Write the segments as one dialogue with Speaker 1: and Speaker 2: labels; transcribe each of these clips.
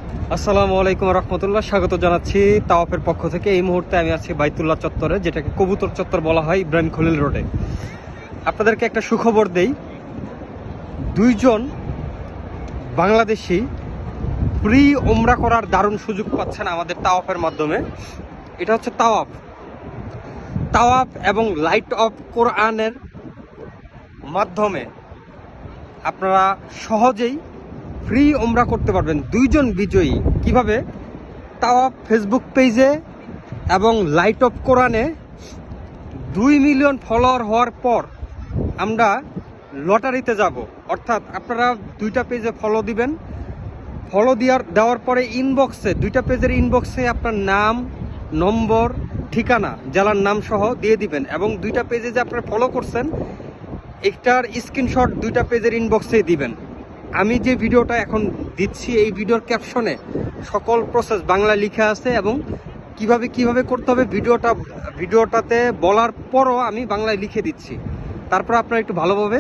Speaker 1: আসসালামু আলাইকুম রহমতুল্লাহ, স্বাগত জানাচ্ছি তাওয়াফের পক্ষ থেকে। এই মুহূর্তে আমি আছি বাইতুল্লাহ চত্বরে, যেটাকে কবুতর চত্বর বলা হয়, ইব্রাহিম খলিল রোডে। আপনাদেরকে একটা সুখবর দেই, দুইজন বাংলাদেশি ফ্রি ওমরা করার দারুণ সুযোগ পাচ্ছেন আমাদের তাওয়াফের মাধ্যমে। এটা হচ্ছে তাওয়াফ এবং লাইট অফ কোরআনের মাধ্যমে আপনারা সহজেই ফ্রি ওমরা করতে পারবেন। দুইজন বিজয়ী কিভাবে? তাওয়াফ ফেসবুক পেজে এবং লাইট অফ কোরআনে 2 মিলিয়ন ফলোয়ার হওয়ার পর আমরা লটারিতে যাব। অর্থাৎ আপনারা দুইটা পেজে ফলো দিবেন, ফলো দেওয়ার পরে ইনবক্সে, দুইটা পেজের ইনবক্সে আপনার নাম, নম্বর, ঠিকানা, জেলার নাম সহ দিয়ে দিবেন, এবং দুইটা পেজে যে আপনারা ফলো করছেন একটার স্ক্রিনশট দুইটা পেজের ইনবক্সে দিবেন। আমি যে ভিডিওটা এখন দিচ্ছি এই ভিডিওর ক্যাপশনে সকল প্রসেস বাংলায় লিখা আছে, এবং কিভাবে করতে হবে ভিডিওটাতে বলার পরও আমি বাংলায় লিখে দিচ্ছি। তারপর আপনারা একটু ভালোভাবে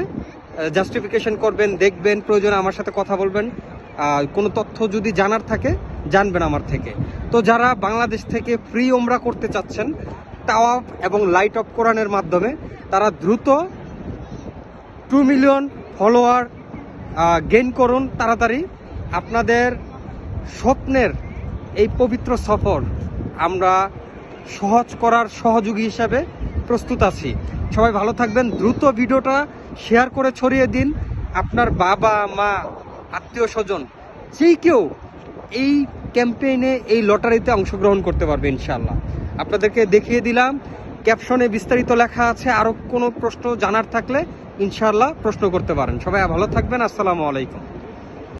Speaker 1: জাস্টিফিকেশন করবেন, দেখবেন, প্রয়োজনে আমার সাথে কথা বলবেন। কোনো তথ্য যদি জানার থাকে জানবেন আমার থেকে। তো যারা বাংলাদেশ থেকে ফ্রি ওমরা করতে চাচ্ছেন তাওয়াফ এবং লাইট অফ কোরআনের মাধ্যমে, তারা দ্রুত 2 মিলিয়ন ফলোয়ার গেইন করুন তাড়াতাড়ি। আপনাদের স্বপ্নের এই পবিত্র সফর আমরা সহজ করার সহযোগী হিসাবে প্রস্তুত আছি। সবাই ভালো থাকবেন। দ্রুত ভিডিওটা শেয়ার করে ছড়িয়ে দিন। আপনার বাবা মা, আত্মীয় স্বজন যেই কেউ এই ক্যাম্পেইনে, এই লটারিতে অংশগ্রহণ করতে পারবে ইনশাআল্লাহ। আপনাদেরকে দেখিয়ে দিলাম, ক্যাপশনে বিস্তারিত লেখা আছে। আরও কোনো প্রশ্ন জানার থাকলে ইনশাআল্লাহ প্রশ্ন করতে পারেন। সবাই ভালো থাকবেন। আসসালামু আলাইকুম।